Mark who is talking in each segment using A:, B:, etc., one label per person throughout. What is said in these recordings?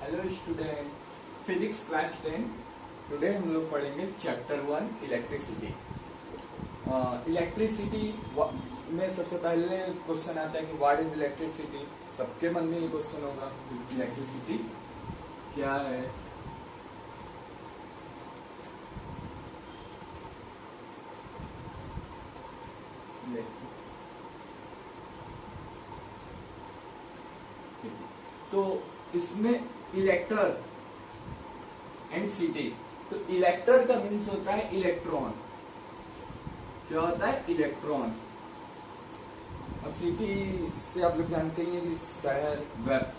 A: Hello student, physics class 10। Today हम लोग पढ़ेंगे चैप्टर 1 इलेक्ट्रिसिटी। इलेक्ट्रिसिटी में सबसे पहले क्वेश्चन आता है कि व्हाट इज इलेक्ट्रिसिटी। सबके मन में ये क्वेश्चन होगा, इलेक्ट्रिसिटी क्या है। तो इसमें इलेक्टर एंड सिटी। तो इलेक्टर का मीन्स होता है इलेक्ट्रॉन। क्या होता है? इलेक्ट्रॉन। और सिटी से आप लोग जानते हैं कि शहर, वेब,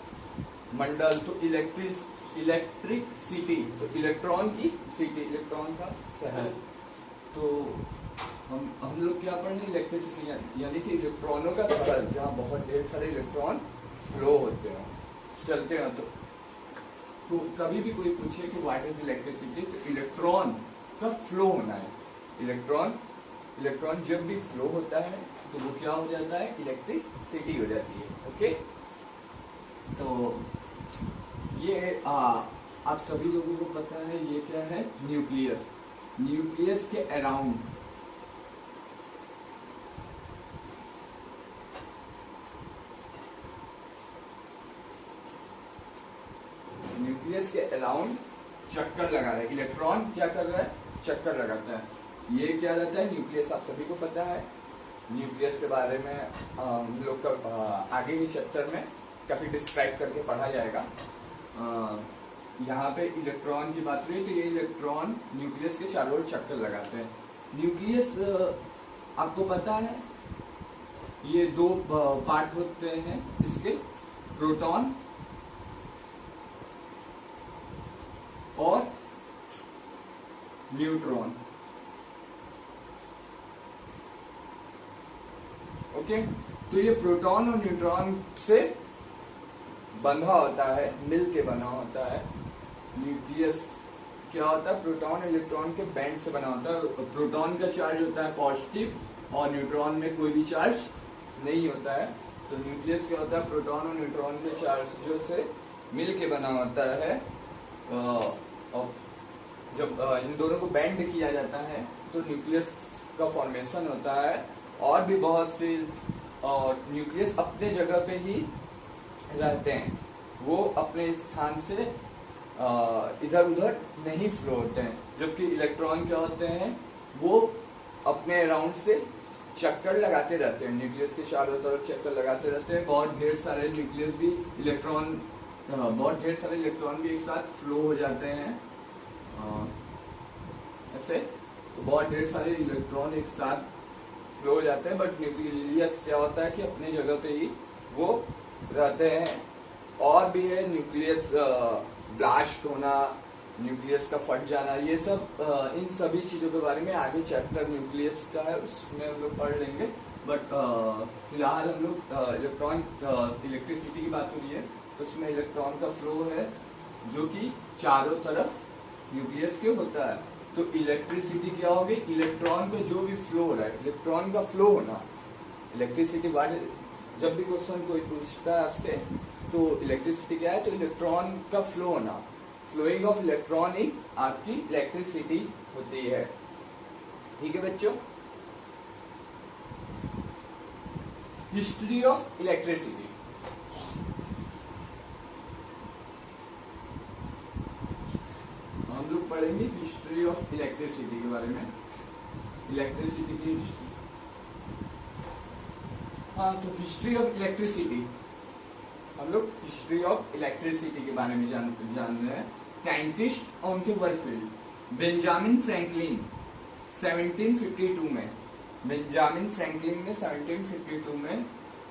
A: मंडल। तो इलेक्ट्रिक सिटी, तो इलेक्ट्रॉन की सिटी, इलेक्ट्रॉन का शहर। तो हम लोग क्या पढ़ रहे हैं? इलेक्ट्रिसिटी यानी कि इलेक्ट्रॉनों का शहर, जहाँ बहुत ढेर सारे इलेक्ट्रॉन फ्लो होते हैं, चलते हैं। तो कभी भी कोई पूछे कि व्हाट इज इलेक्ट्रिसिटी, तो इलेक्ट्रॉन का फ्लो होना है। इलेक्ट्रॉन जब भी फ्लो होता है तो वो क्या हो जाता है? इलेक्ट्रिसिटी हो जाती है। ओके, तो ये आप सभी लोगों को पता है ये क्या है? न्यूक्लियस। न्यूक्लियस के अराउंड चक्कर लगा रहा है। इलेक्ट्रॉन क्या कर रहा है? चक्कर लगाता है। ये क्या रहता है? न्यूक्लियस। आप सभी को पता है न्यूक्लियस के बारे में हम लोग का आगे के चैप्टर में काफी डिस्क्राइब करके पढ़ा जाएगा। यहाँ पे इलेक्ट्रॉन की बात हुई, तो ये इलेक्ट्रॉन न्यूक्लियस के चारों ओर चक्कर लगाते हैं। न्यूक्लियस आपको पता है ये दो पार्ट होते हैं इसके, प्रोटॉन और न्यूट्रॉन। ओके, तो ये प्रोटॉन और न्यूट्रॉन से बंधा होता है, मिल के बना होता है। न्यूक्लियस क्या होता है? प्रोटॉन इलेक्ट्रॉन के बैंड से बना होता है। प्रोटॉन का चार्ज होता है पॉजिटिव और न्यूट्रॉन में कोई भी चार्ज नहीं होता है। तो न्यूक्लियस क्या होता है? प्रोटॉन और न्यूट्रॉन के चार्जों से मिल के बना होता है। और जब इन दोनों को बैंड किया जाता है तो न्यूक्लियस का फॉर्मेशन होता है। और भी बहुत से न्यूक्लियस अपने जगह पे ही रहते हैं, वो अपने स्थान से इधर उधर नहीं फ्लो होते हैं। जबकि इलेक्ट्रॉन क्या होते हैं? वो अपने अराउंड से चक्कर लगाते रहते हैं, न्यूक्लियस के चारों तरफ चक्कर लगाते रहते हैं। बहुत ढेर सारे न्यूक्लियस भी बहुत ढेर सारे इलेक्ट्रॉन भी एक साथ फ्लो हो जाते हैं। ऐसे तो बहुत ढेर सारे इलेक्ट्रॉन एक साथ फ्लो हो जाते हैं, बट न्यूक्लियस क्या होता है कि अपनी जगह पे ही वो रहते हैं। और भी है न्यूक्लियस ब्लास्ट होना, न्यूक्लियस का फट जाना, ये सब इन सभी चीजों के बारे में आगे चैप्टर न्यूक्लियस का है, उसमें हम लोग पढ़ लेंगे। बट फिलहाल हम लोग इलेक्ट्रिसिटी की बात हो रही है, तो उसमें इलेक्ट्रॉन का फ्लो है जो कि चारों तरफ न्यूक्लियस के होता है। तो इलेक्ट्रिसिटी क्या होगी? इलेक्ट्रॉन का जो भी फ्लो हो रहा है, इलेक्ट्रॉन का फ्लो होना। इलेक्ट्रिसिटी जब भी क्वेश्चन कोई पूछता है आपसे, तो इलेक्ट्रिसिटी क्या है? तो इलेक्ट्रॉन का फ्लो होना, फ्लोइंग ऑफ इलेक्ट्रॉन ही आपकी इलेक्ट्रिसिटी होती है। ठीक है बच्चों? History of electricity. हम लोग पढ़ेंगे हिस्ट्री ऑफ इलेक्ट्रिसिटी के बारे में, इलेक्ट्रिसिटी की हिस्ट्री। हाँ, तो हिस्ट्री ऑफ इलेक्ट्रिसिटी, हम लोग हिस्ट्री ऑफ इलेक्ट्रिसिटी के बारे में जान रहे हैं। साइंटिस्ट और उनके वर्क फील्ड। बेंजामिन फ्रैंकलिन 1752 में, बेंजामिन फ्रैंकलिन ने 1752 में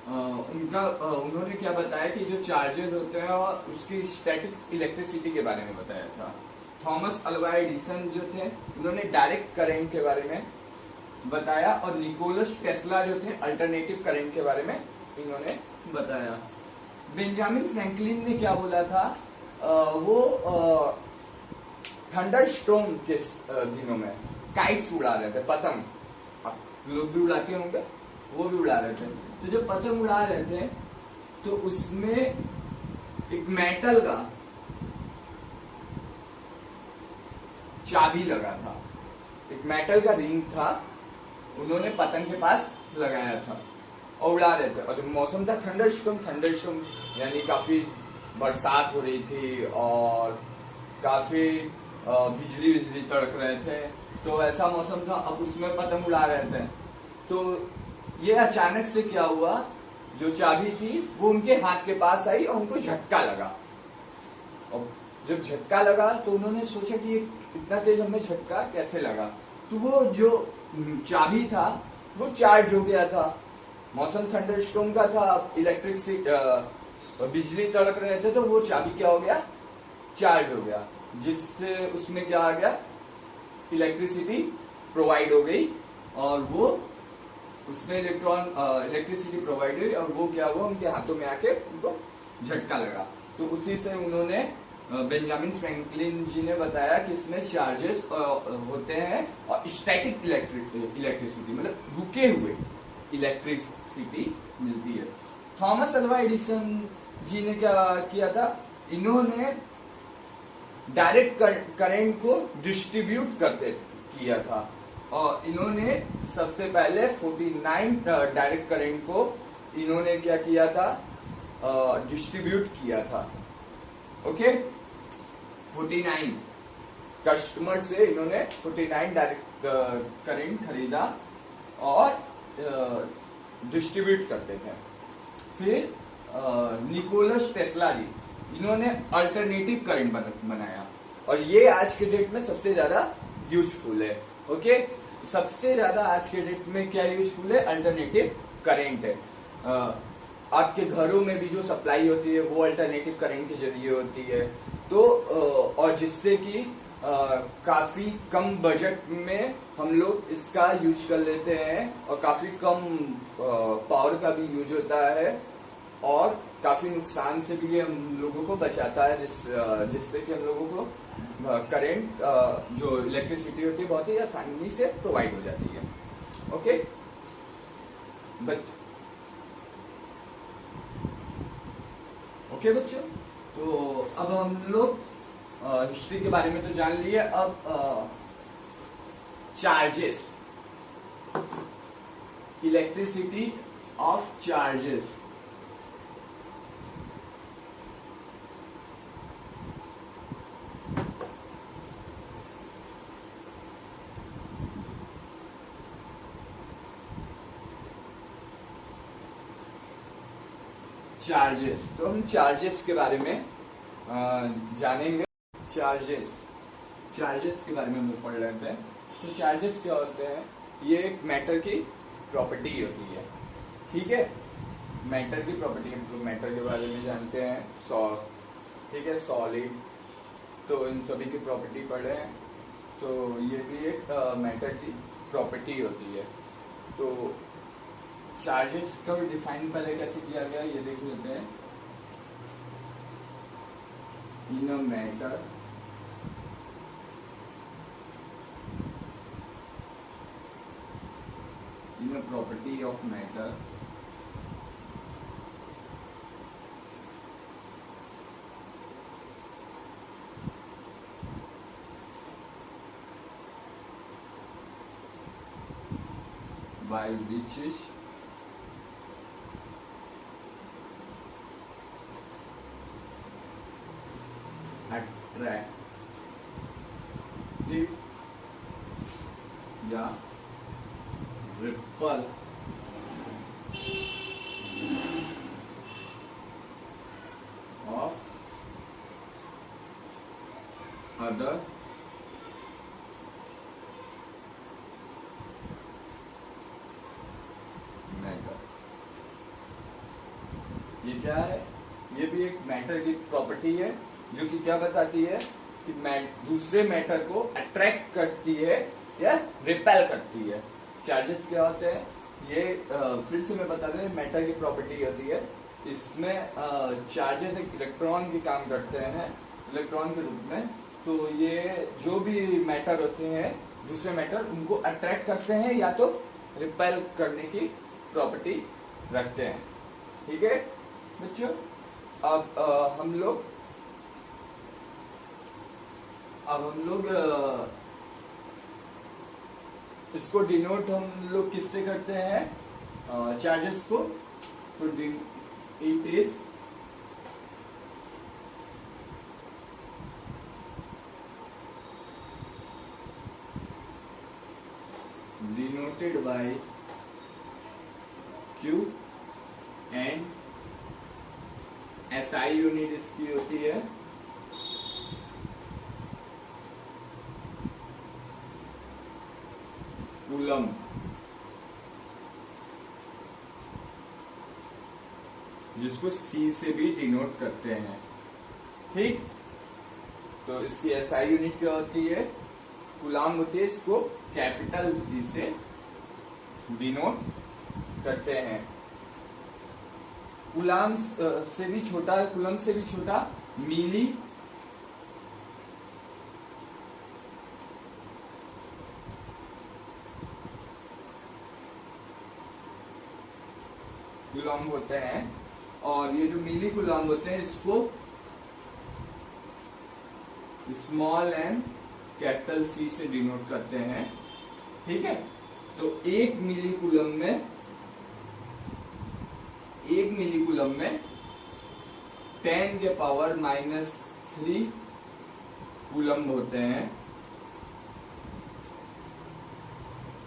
A: उन्होंने क्या बताया कि जो चार्जेस होते हैं और उसकी स्टैटिक इलेक्ट्रिसिटी के बारे में बताया था। थॉमस अल्वा एडिसन जो थे, उन्होंने डायरेक्ट करंट के बारे में बताया। और निकोलस टेस्ला जो थे, अल्टरनेटिव करंट के बारे में इन्होंने बताया। बेंजामिन फ्रैंकलिन ने क्या बोला था? वो थंडर स्टॉर्म के दिनों में काइट्स उड़ा रहे थे, पतंग। लोग भी उड़ाते होंगे, वो भी उड़ा रहे थे। तो जब पतंग उड़ा रहे थे तो उसमें एक मेटल का चाबी लगा था, एक मेटल का रिंग था, उन्होंने पतंग के पास लगाया था और उड़ा रहे थे। और जब मौसम था थंडरस्टॉर्म यानी काफी बरसात हो रही थी और काफी बिजली बिजली तड़क रहे थे, तो ऐसा मौसम था। अब उसमें पतंग उड़ा रहे थे, तो ये अचानक से क्या हुआ, जो चाबी थी वो उनके हाथ के पास आई और उनको झटका लगा। और जब झटका लगा तो उन्होंने सोचा कि ये इतना तेज हमें झटका कैसे लगा, तो वो जो चाबी था वो चार्ज हो गया था। मौसम थंडरस्टॉर्म का था, बिजली तड़क रहे थे, तो वो चाबी क्या हो गया, चार्ज हो गया, जिससे उसमें क्या आ गया, इलेक्ट्रिसिटी प्रोवाइड हो गई और वो उसमें इलेक्ट्रिसिटी प्रोवाइड हुई और वो क्या हुआ, उनके हाथों में आके उनको झटका लगा। तो उसी से उन्होंने बेंजामिन फ्रैंकलिन जी ने बताया कि इसमें चार्जेस होते हैं और स्टैटिक इलेक्ट्रिसिटी मतलब रुके हुए इलेक्ट्रिसिटी मिलती है। थॉमस अल्वा एडिसन जी ने क्या किया था, इन्होंने डायरेक्ट करंट को डिस्ट्रीब्यूट किया था और इन्होंने सबसे पहले 49 डायरेक्ट करंट को इन्होंने क्या किया था, डिस्ट्रीब्यूट किया था। ओके, 49 कस्टमर से इन्होंने 49 डायरेक्ट करंट खरीदा और डिस्ट्रीब्यूट करते थे। फिर निकोलस टेस्ला जी, इन्होंने अल्टरनेटिव करंट बनाया और ये आज के डेट में सबसे ज्यादा यूजफुल है। ओके, सबसे ज्यादा आज के डेट में क्या यूजफुल है, अल्टरनेटिव करंट है। आपके घरों में भी जो सप्लाई होती है वो अल्टरनेटिव करंट के जरिए होती है, तो और जिससे कि काफी कम बजट में हम लोग इसका यूज कर लेते हैं और काफी कम पावर का भी यूज होता है और काफी नुकसान से भी ये हम लोगों को बचाता है, जिससे कि हम लोगों को करंट जो इलेक्ट्रिसिटी होती है बहुत ही आसानी से प्रोवाइड हो जाती है। ओके बच्चों, तो अब हम लोग हिस्ट्री के बारे में तो जान लिए। अब charges, elasticity of charges. Charges, तो हम चार्जेस के बारे में जानेंगे। चार्जेस के बारे में हम लोग पढ़ लेते हैं। तो चार्जेस क्या होते हैं, ये एक मैटर की प्रॉपर्टी होती है। ठीक है, मैटर की प्रॉपर्टी, हम लोग मैटर के बारे में जानते हैं, ठीक है, सॉलिड, तो इन सभी की प्रॉपर्टी पढ़े हैं। तो ये भी एक मैटर की प्रॉपर्टी होती है। तो चार्जेस का डिफाइन पहले कैसे किया गया ये देख लेते हैं। In a matter in a property of matter by which is attractive या रिपल of other मैटर। ये क्या है, ये भी एक मैटर की प्रॉपर्टी है जो कि क्या बताती है कि दूसरे मैटर को अट्रैक्ट करती है या रिपेल करती है। चार्जेस क्या होते हैं, ये फिर से मैं बता रहा, मैटर की प्रॉपर्टी होती है। इसमें चार्जेस एक इलेक्ट्रॉन की काम करते हैं, इलेक्ट्रॉन के रूप में। तो ये जो भी मैटर होते हैं, दूसरे मैटर, उनको अट्रैक्ट करते हैं या तो रिपेल करने की प्रॉपर्टी रखते हैं। ठीक है बच्चों, अब हम लोग इसको डिनोट हम लोग किससे करते हैं, चार्जेस को, तो it is denoted by Q and SI unit इसकी होती है कूलम। जिसको C से भी डिनोट करते हैं, ठीक। तो इसकी SI यूनिट क्या होती है, कूलम होती है, इसको कैपिटल C से डिनोट करते हैं। कूलम से भी छोटा, कूलम से भी छोटा मिली कूलम होते हैं, और ये जो मिली कूलम होते हैं इसको स्मॉल एम कैपिटल C से डिनोट करते हैं, ठीक है। तो एक मिली कूलम में 10 के पावर -3 कूलम होते हैं,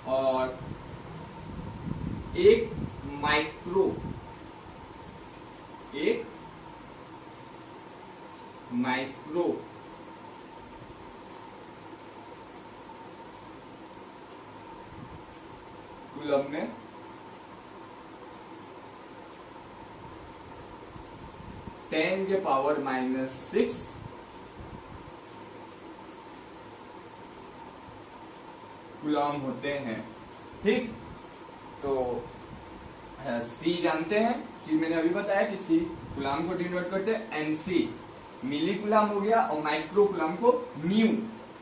A: और एक माइक्रो कूलम में 10 के पावर -6 कूलम होते हैं, ठीक। तो C जानते हैं, C मैंने अभी बताया कि C कूलम को डिनोट करते हैं, NC मिली कूलम हो गया, और माइक्रो कूलम को म्यू,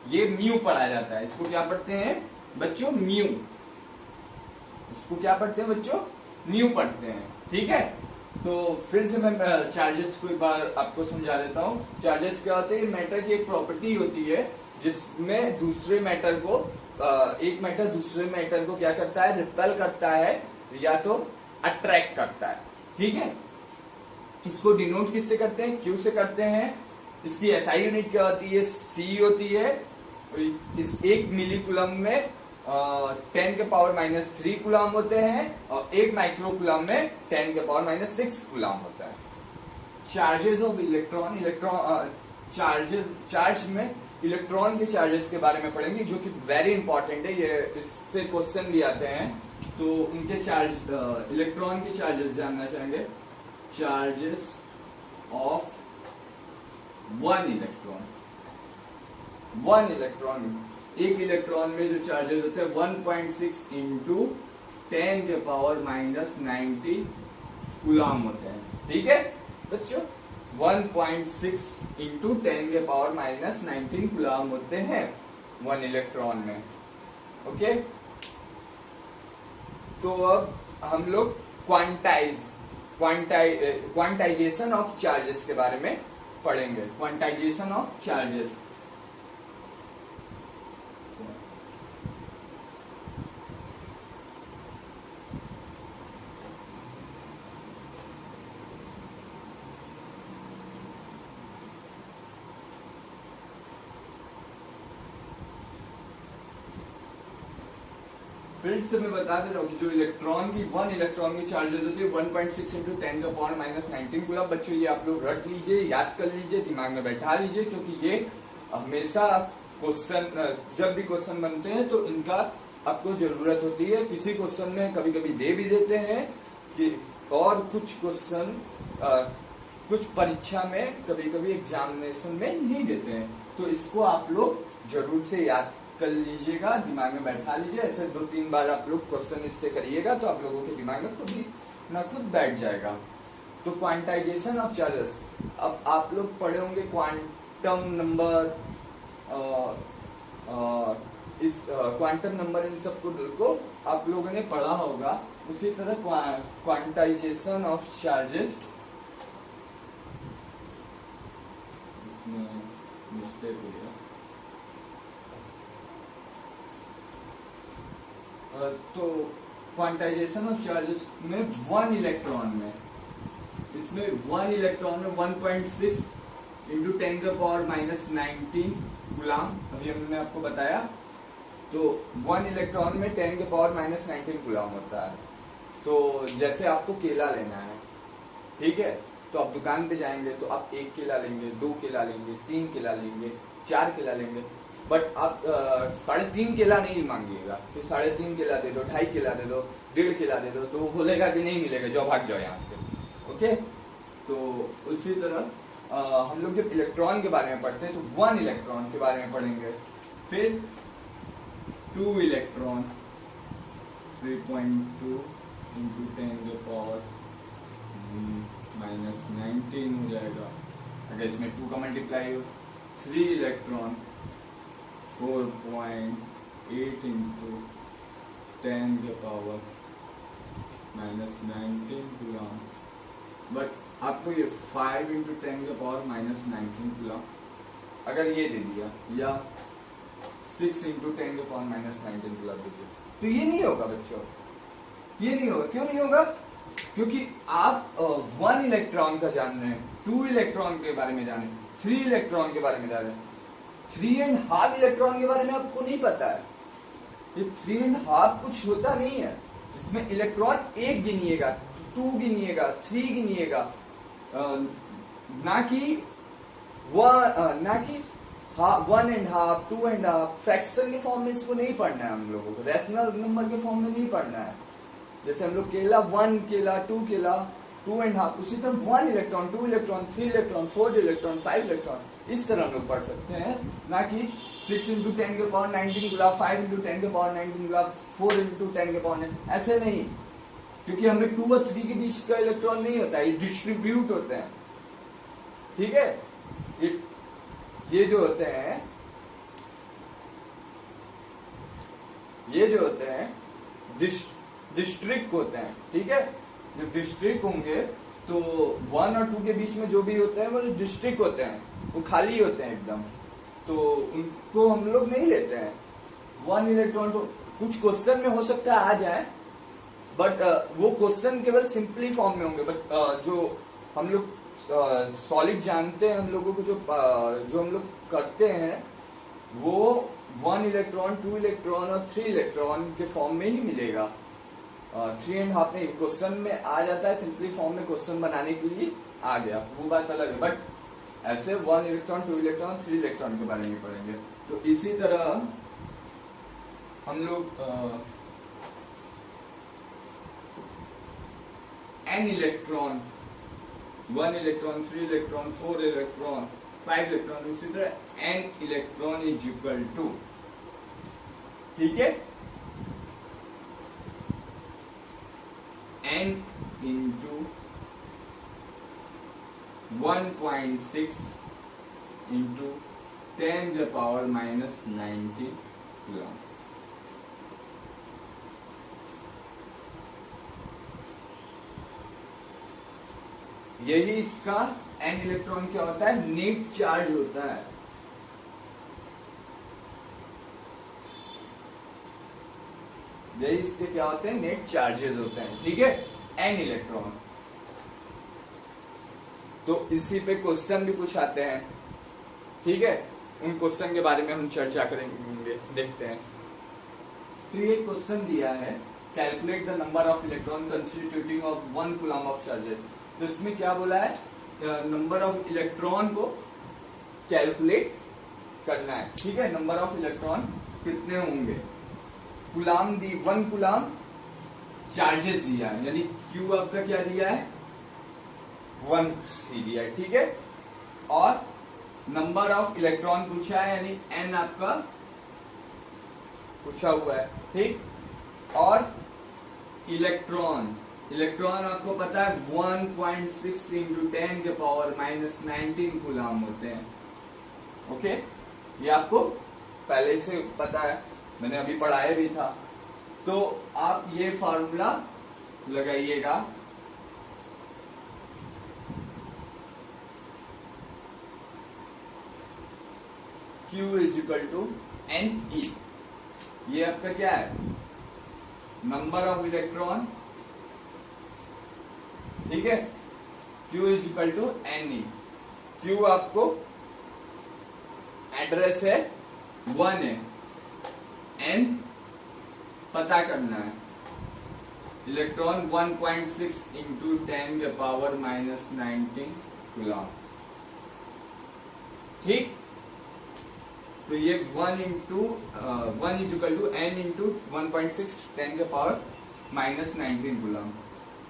A: ये म्यू पढ़ा जाता है, इसको क्या पढ़ते हैं बच्चों, म्यू। इसको क्या पढ़ते हैं बच्चों, म्यू पढ़ते हैं, ठीक है। तो फिर से मैं चार्जेस को एक बार आपको समझा देता हूँ। चार्जेस क्या होते हैं, मैटर की एक प्रॉपर्टी होती है जिसमें दूसरे मैटर को, एक मैटर दूसरे मैटर को क्या करता है, रिपेल करता है या तो अट्रैक्ट करता है, ठीक है। इसको डिनोट किससे करते हैं, Q से करते हैं। इसकी SI यूनिट क्या होती है, C होती है। इस एक मिली कूलम में 10 के पावर -3 कूलम होते हैं, और एक माइक्रो कूलम में 10 के पावर -6 कूलम होता है। चार्जेस ऑफ इलेक्ट्रॉन, चार्ज में इलेक्ट्रॉन के चार्जेस के बारे में पढ़ेंगे, जो कि वेरी इंपॉर्टेंट है, ये इससे क्वेश्चन भी आते हैं, तो उनके चार्ज, इलेक्ट्रॉन के चार्जेस जानना चाहेंगे। चार्जेस ऑफ वन इलेक्ट्रॉन, एक इलेक्ट्रॉन में जो चार्जेस होते हैं 1.6 इंटू 10 के पावर -90 कूलम होते हैं, ठीक है बच्चों। 1.6 इंटू 10 के पावर -19 कूलम होते हैं वन इलेक्ट्रॉन में, ओके। तो अब हम लोग क्वांटाइजेशन ऑफ चार्जेस के बारे में पढ़ेंगे। क्वांटाइजेशन ऑफ चार्जेस, फिर से मैं बता दे रहा हूँ कि जो वन इलेक्ट्रॉन की चार्जेस होती है 1.6 इंटू 10 का पावर -19 कूलम। बच्चों ये आप लोग रट लीजिए, याद कर लीजिए, दिमाग में बैठा लीजिए, क्योंकि ये हमेशा क्वेश्चन, जब भी क्वेश्चन बनते हैं तो इनका आपको जरूरत होती है। किसी क्वेश्चन में कभी कभी दे भी देते हैं कि, और कुछ क्वेश्चन कुछ परीक्षा में कभी कभी एग्जामिनेशन में नहीं देते हैं, तो इसको आप लोग जरूर से याद कर लीजिएगा, दिमाग में बैठा लीजिए। ऐसे 2-3 बार आप लोग क्वेश्चन इससे करिएगा तो आप लोगों के दिमाग में खुद ही ना खुद बैठ जाएगा। तो क्वांटाइजेशन ऑफ चार्जेस, अब आप लोग पढ़े होंगे क्वांटम नंबर, इस क्वांटम नंबर, इन सब को आप लोगों ने पढ़ा होगा। उसी तरह क्वांटाइजेशन ऑफ चार्जेस, इसमें मिस्टेक हो गया, तो क्वांटाइजेशन ऑफ चार्जेस में 1 इलेक्ट्रॉन में, इसमें 1 इलेक्ट्रॉन में 1.6 इंटू 10⁻⁻19 गुलाम, अभी हमने आपको बताया। तो 1 इलेक्ट्रॉन में 10⁻⁻19 गुलाम होता है। तो जैसे आपको केला लेना है, ठीक है, तो आप दुकान पे जाएंगे तो आप 1 केला लेंगे, 2 केला लेंगे, 3 केला लेंगे, 4 केला लेंगे, बट आप 3.5 केला नहीं मांगिएगा कि 3.5 केला दे दो, 2.5 केला दे दो, 1.5 केला दे दो, तो वो बोलेगा कि नहीं मिलेगा, जाओ भाग जाओ यहाँ से। ओके, तो उसी तरह हम लोग जब इलेक्ट्रॉन के बारे में पढ़ते हैं तो 1 इलेक्ट्रॉन के बारे में पढ़ेंगे, फिर 2 इलेक्ट्रॉन 3.2 इंटू 10⁻⁻19 हो जाएगा, अगर इसमें 2 का मल्टीप्लाई हो। 3 इलेक्ट्रॉन 4.8 इंटू 10⁻⁻19 गुलाम, बट आपको ये 5 इंटू 10⁻⁻19 गुलाम अगर ये दे दिया, या 6 इंटू 10⁻⁻19 गुलाम दे दिया, तो ये नहीं होगा बच्चों, ये नहीं होगा। क्यों नहीं होगा? क्योंकि आप 1 इलेक्ट्रॉन का जान रहे हैं, 2 इलेक्ट्रॉन के बारे में जान रहे हैं, 3 इलेक्ट्रॉन के बारे में जान रहे हैं, 3.5 इलेक्ट्रॉन के बारे में आपको नहीं पता है। ये 3.5 कुछ होता नहीं है, इसमें इलेक्ट्रॉन 1 गिनिएगा, 2 गिनिएगा, 3 गिनिएगा, ना कि 1.5, 2.5 फ्रैक्शन के फॉर्म में इसको नहीं पढ़ना है हम लोगों को, रैशनल नंबर के फॉर्म में नहीं पढ़ना है। जैसे हम लोग केला 1 केला, 2 केला, 2.5, उसी तरह 1 electron, 2 electron, 3 electron, 4 electron, 5 electron, इस तरह हम लोग पढ़ सकते हैं, ना कि 6 इंटू 10⁻19 गुलाब, 5 इंटू 10⁻19 गुलाब, 4 इंटू 10⁻19, ऐसे नहीं, क्योंकि हमें 2 और 3 के बीच का इलेक्ट्रॉन नहीं होता है, ये डिस्ट्रीब्यूट होते हैं। ठीक है, ये जो होते हैं, ये जो होते हैं डिस्ट्रिक्ट होते हैं। ठीक है, जब डिस्ट्रिक्ट होंगे तो 1 और 2 के बीच में जो भी होते हैं वो डिस्ट्रिक्ट होते हैं, वो खाली होते हैं एकदम, तो उनको हम लोग नहीं लेते हैं। 1 इलेक्ट्रॉन तो कुछ क्वेश्चन में हो सकता है आ जाए, बट वो क्वेश्चन केवल सिंपली फॉर्म में होंगे, बट जो हम लोग सॉलिड जानते हैं, हम लोगों को जो हम लोग करते हैं, वो 1 इलेक्ट्रॉन, 2 इलेक्ट्रॉन और 3 इलेक्ट्रॉन के फॉर्म में ही मिलेगा। 3.5 नहीं, क्वेश्चन में आ जाता है, सिंपली फॉर्म में क्वेश्चन बनाने के लिए आ गया, वो बात अलग है, बट ऐसे 1 इलेक्ट्रॉन, 2 इलेक्ट्रॉन, 3 इलेक्ट्रॉन के बारे में पढ़ेंगे। तो इसी तरह हम लोग n electron, 1 electron, 3 electron, 4 electron, 5 electron, उसी तरह n electron is equal to, ठीक है, n इंटू 1.6 इंटू 10⁻⁻19 गुलाम। यही इसका n इलेक्ट्रॉन क्या होता है, नेट चार्ज होता है। यही इसके क्या होते हैं, नेट चार्जेस होते हैं। ठीक है, n इलेक्ट्रॉन। तो इसी पे क्वेश्चन भी कुछ आते हैं, ठीक है, उन क्वेश्चन के बारे में हम चर्चा करेंगे, देखते हैं। तो ये क्वेश्चन दिया है, calculate the number of electron constituting of 1 coulomb of charges. तो इसमें क्या बोला है, नंबर ऑफ इलेक्ट्रॉन को कैलकुलेट करना है। ठीक है, नंबर ऑफ इलेक्ट्रॉन कितने होंगे, कूलम दी 1 कूलम चार्जेस दिया है, यानी क्यू आपका क्या दिया है, 1 सी दिया है। ठीक है, और नंबर ऑफ इलेक्ट्रॉन पूछा है, यानी n आपका पूछा हुआ है। ठीक, और इलेक्ट्रॉन आपको पता है 1.6 इंटू 10⁻⁻19 कूलम होते हैं। ओके, ये आपको पहले से पता है, मैंने अभी पढ़ाया भी था। तो आप ये फॉर्मूला लगाइएगा, Q is equal to NE। ये आपका क्या है, नंबर ऑफ इलेक्ट्रॉन, ठीक है, Q is equal to NE। Q आपको एड्रेस है 1 है, N पता करना है, इलेक्ट्रॉन 1.6 इंटू 10 के पावर -19 कूलम, ठीक। तो ये 1 is equal to N into 1.6 10 के पावर -19 कूलम।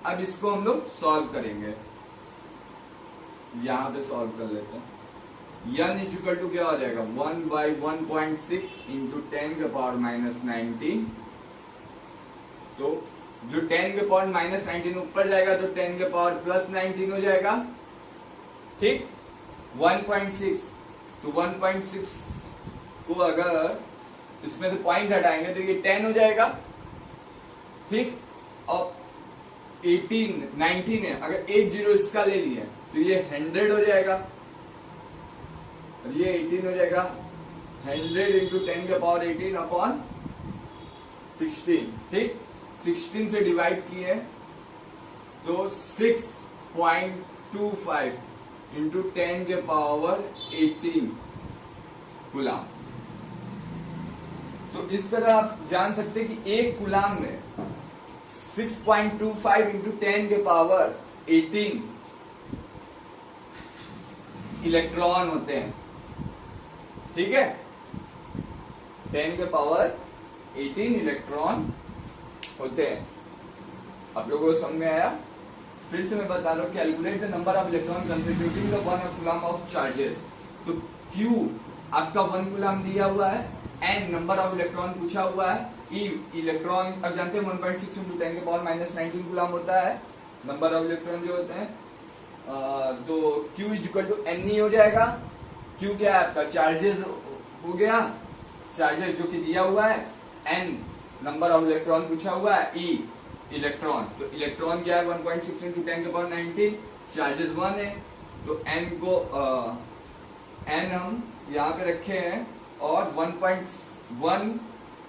A: अब इसको हम लोग सॉल्व करेंगे, यहां पे सॉल्व कर लेते हैं। N इज इक्वल टू क्या हो जाएगा, 1/1.6 इंटू 10 के पावर -19। तो जो 10 के पावर -19 ऊपर जाएगा तो 10 के पावर +19 हो जाएगा, ठीक। 1.6 तो 1.6 को अगर इसमें से पॉइंट हटाएंगे तो ये 10 हो जाएगा, ठीक। और 19 है, अगर 80 इसका ले लिए तो ये 100 हो जाएगा, और ये 18 हो जाएगा। 100 इंटू 10 के पावर 18 अपॉन 16, ठीक। 16 से डिवाइड किए तो 6.25 इंटू 10 के पावर 18 कूलम। तो इस तरह आप जान सकते हैं कि एक कूलम में 6.25 इंटू 10 के पावर 18 इलेक्ट्रॉन होते हैं, ठीक है। 10 के पावर 18 इलेक्ट्रॉन होते हैं। आप लोगों को समझ में आया? फिर से मैं बता रहा हूं, calculate the number of electron constituting the 1 coulomb of charges. तो Q आपका 1 कूलम दिया हुआ है, N नंबर ऑफ इलेक्ट्रॉन पूछा हुआ है, E इलेक्ट्रॉन अब जानते हैं 1.6 इंटू 10 के पावर -19 कूलम होता है नंबर ऑफ इलेक्ट्रॉन जो होते हैं। तो Q is equal to NE हो जाएगा। Q क्या है आपका, चार्जेस हो गया, चार्जेस जो कि दिया हुआ है, N नंबर ऑफ इलेक्ट्रॉन पूछा हुआ है, E इलेक्ट्रॉन, तो इलेक्ट्रॉन क्या है 1.6 इंटू 10 के पावर 19, चार्जेस 1 है, तो N को N हम यहाँ पे रखे हैं, और 1.1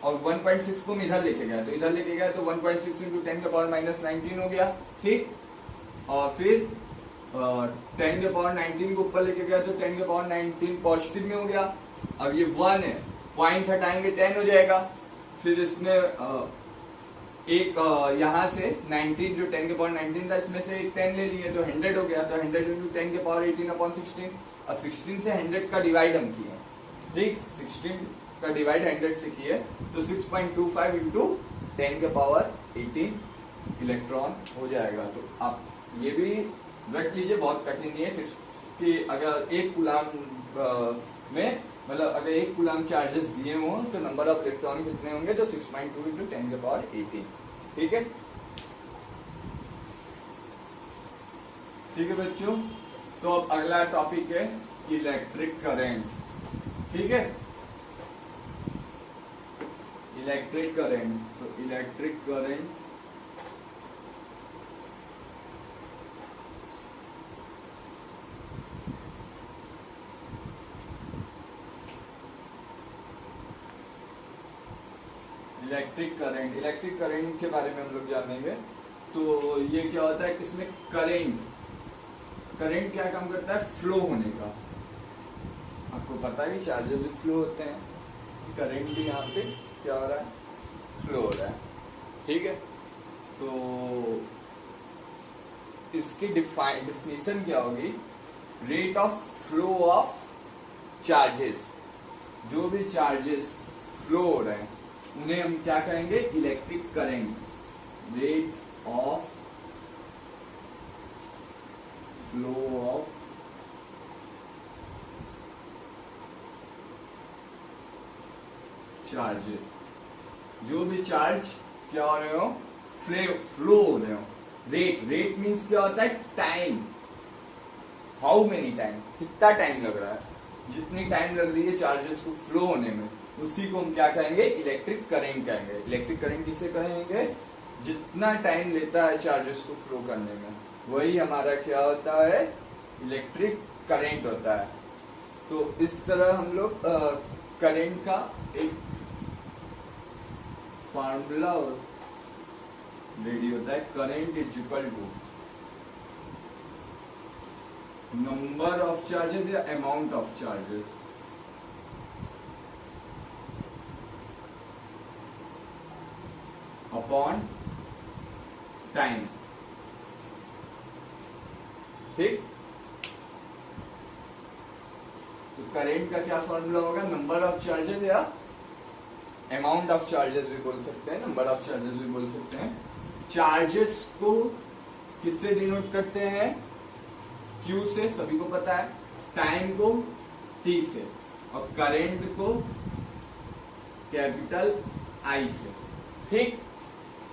A: और 1.6 को हम इधर लेके गया, तो इधर लेके गया तो 1.6 इंटू 10 के पावर -19 हो गया, ठीक। और फिर 10 के पावर 19 को ऊपर लेके गया तो 10 के पावर 19 पॉजिटिव में हो गया। अब ये 1 है, पॉइंट हटाएंगे 10 हो जाएगा। फिर इसमें एक यहां से 19 जो 10 के पावर 19 था, इसमें से एक 10 ले लिए तो 100 हो गया, तो 100 इंटू 10 के पावर 18 अपॉन 16, और 16 से 100 का डिवाइड हम किए, ठीक। 16 का डिवाइड 100 से किए तो 6.25 इंटू 10 के पावर 18 इलेक्ट्रॉन हो जाएगा। तो आप ये भी रख लीजिए, बहुत कठिन नहीं है कि अगर एक कूलम में, मतलब अगर एक कूलम चार्जेस दिए हों तो नंबर ऑफ इलेक्ट्रॉन कितने होंगे, तो 6.2 इंटू 10 के पावर 18, ठीक है। ठीक है बच्चों, तो अब अगला टॉपिक है इलेक्ट्रिक करंट, ठीक है। इलेक्ट्रिक करंट, तो इलेक्ट्रिक करंट इलेक्ट्रिक करंट के बारे में हम लोग जानेंगे। तो ये क्या होता है, इसमें करंट क्या काम करता है, फ्लो होने का। आपको पता है कि चार्जेस भी फ्लो होते हैं, करंट भी यहाँ पे क्या हो रहा है, फ्लो हो रहा है, ठीक है। तो इसकी डिफिनेशन क्या होगी, rate of flow of charges. जो भी चार्जेस फ्लो हो रहे हैं उन्हें हम क्या कहेंगे, electric current. Rate of flow of charges, जो भी चार्ज क्या हो रहे हो, फ्लो हो रहे हो। रेट मीन्स क्या होता है, टाइम, हाउ मेनी टाइम, कितना टाइम लग रहा है, जितनी टाइम लग रही है चार्जेस को फ्लो होने में, उसी को हम क्या कहेंगे, इलेक्ट्रिक करंट कहेंगे। इलेक्ट्रिक करंट किसे कहेंगे, जितना टाइम लेता है चार्जेस को फ्लो करने में, वही हमारा क्या होता है, इलेक्ट्रिक करंट होता है। तो इस तरह हम लोग करंट का एक फार्मूला रेडी होता है। Current is equal to number of charges या amount of charges upon time. ठीक, तो करंट का क्या फॉर्मूला होगा? नंबर ऑफ चार्जेस या अमाउंट ऑफ चार्जेस भी बोल सकते हैं, नंबर ऑफ चार्जेस भी बोल सकते हैं। चार्जेस को किससे डिनोट करते हैं? Q से, सभी को पता है। टाइम को T से, और करंट को कैपिटल I से। ठीक,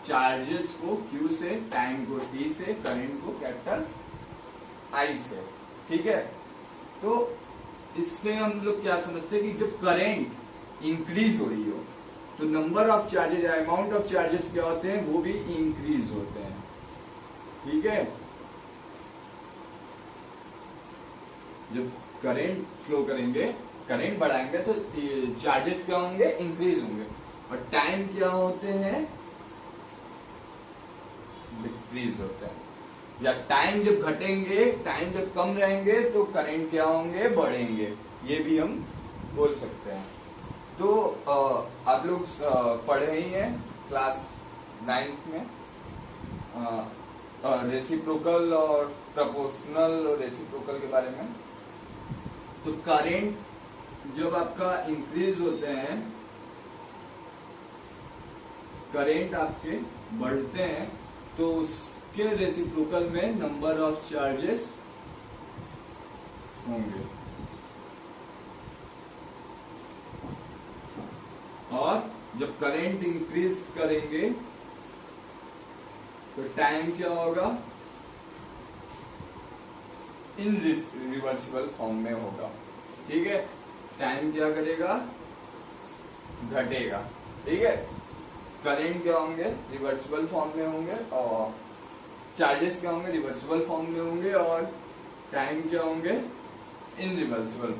A: चार्जेस को Q से, टाइम को T से, करंट को कैपिटल I से। ठीक है, तो इससे हम लोग क्या समझते हैं कि जब करंट इंक्रीज हो रही हो तो नंबर ऑफ चार्जेस या अमाउंट ऑफ चार्जेस क्या होते हैं? वो भी इंक्रीज होते हैं। ठीक है, जब करंट फ्लो करेंगे, करंट बढ़ाएंगे तो चार्जेस क्या होंगे? इंक्रीज होंगे। और टाइम क्या होते हैं? डिक्रीज होते हैं। या टाइम जब घटेंगे, टाइम जब कम रहेंगे तो करंट क्या होंगे? बढ़ेंगे। ये भी हम बोल सकते हैं। तो आप लोग पढ़े ही हैं क्लास 9th में रेसिप्रोकल और प्रोपोर्शनल और रेसिप्रोकल के बारे में। तो करंट जब आपका इंक्रीज होते हैं, करंट आपके बढ़ते हैं, तो उसके रेसिप्रोकल में नंबर ऑफ चार्जेस होंगे। और जब करंट इंक्रीज करेंगे तो टाइम क्या होगा? इन रिवर्सिबल फॉर्म में होगा। ठीक है, टाइम क्या करेगा? घटेगा। ठीक है, करंट क्या होंगे? रिवर्सिबल फॉर्म में होंगे, और चार्जेस क्या होंगे? रिवर्सिबल फॉर्म में होंगे, और टाइम क्या होंगे? इन रिवर्सिबल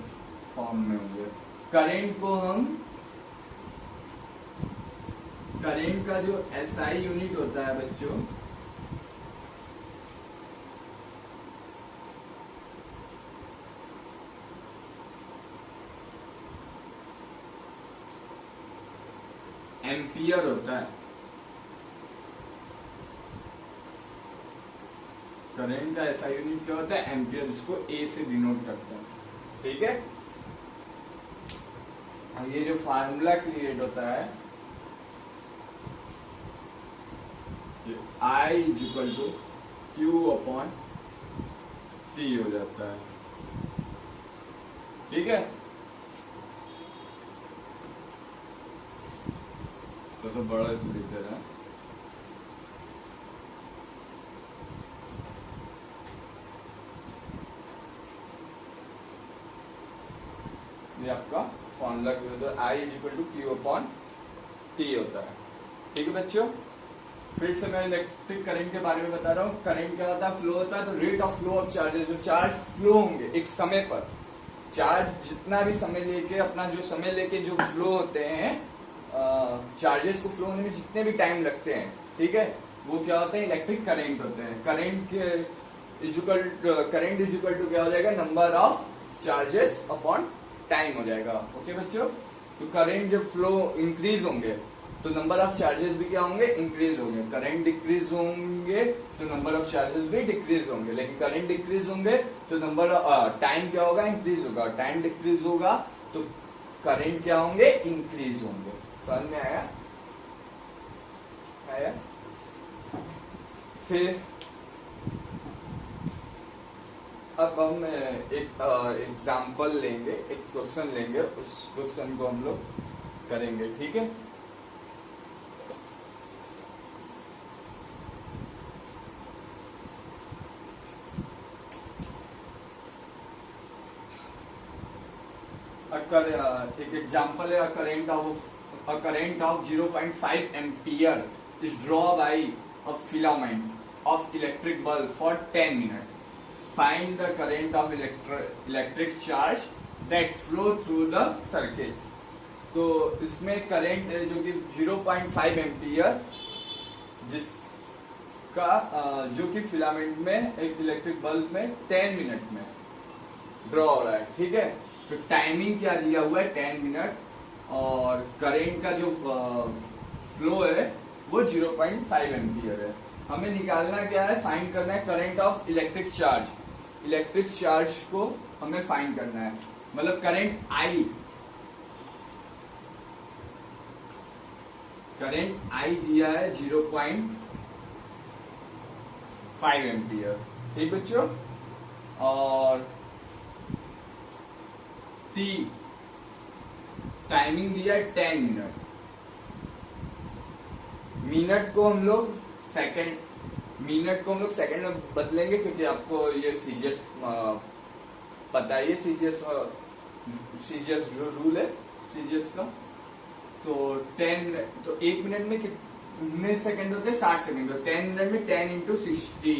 A: फॉर्म में होंगे। करंट को हम, करंट का जो SI यूनिट होता है बच्चों, एम्पियर होता है। करंट का SI यूनिट क्या होता है? एम्पियर। इसको A से डिनोट करते हैं। ठीक है, ये जो फार्मूला क्रिएट होता है, I is equal to Q upon T हो जाता है। ठीक है, तो बड़ा इसे लिख दे रहे हैं। ये आपका formula I is equal to Q upon T होता है। ठीक है बच्चों, फिर से मैं इलेक्ट्रिक करंट के बारे में बता रहा हूँ। करंट क्या होता है? फ्लो होता है। तो rate of flow of charges, जो चार्ज फ्लो होंगे एक समय पर, चार्ज जितना भी समय लेके, अपना जो समय लेके जो फ्लो होते हैं, चार्जेस को फ्लो होने में जितने भी टाइम लगते हैं, ठीक है, वो क्या होते हैं? इलेक्ट्रिक करंट होते हैं। करंट इज इक्वल टू क्या हो जाएगा? Number of charges upon time हो जाएगा। ओके बच्चों, तो करंट जब फ्लो इंक्रीज होंगे तो नंबर ऑफ चार्जेस भी क्या होंगे? इंक्रीज होंगे। करंट डिक्रीज होंगे तो नंबर ऑफ चार्जेस भी डिक्रीज होंगे। लेकिन करंट डिक्रीज होंगे तो नंबर टाइम क्या होगा? इंक्रीज होगा। टाइम डिक्रीज होगा तो करंट क्या होंगे? इंक्रीज होंगे। समझ में आया? आया? फिर अब हम एक एग्जाम्पल लेंगे, एक क्वेश्चन लेंगे, उस क्वेश्चन को हम लोग करेंगे। ठीक है, एक एग्जाम्पल है, a current of 0.5 ampere is drawn by a filament of electric bulb for 10 minutes. Find the current of electric charge that flow through the circuit. तो इसमें करंट है जो कि 0.5 एम्पियर, जिस का जो कि फिलामेंट में एक इलेक्ट्रिक बल्ब में 10 मिनट में ड्रॉ हो रहा है, ठीक है। तो टाइमिंग क्या दिया हुआ है 10 मिनट और करेंट का जो फ्लो है वो 0.5 एम्पियर है। हमें निकालना क्या है, फाइंड करना है current of electric charge. Electric charge को हमें फाइंड करना है, मतलब करंट आई दिया है 0.5 एम्पियर, ठीक बच्चों। और टी टाइमिंग दिया है 10 मिनट। मिनट को हम लोग सेकंड में बदलेंगे क्योंकि आपको ये सीजीएस पता है, ये सीजीएस रूल है सीजीएस का। तो 1 मिनट में कितने सेकंड होते हैं, 60 सेकंड। तो 10 मिनट में 10 × 60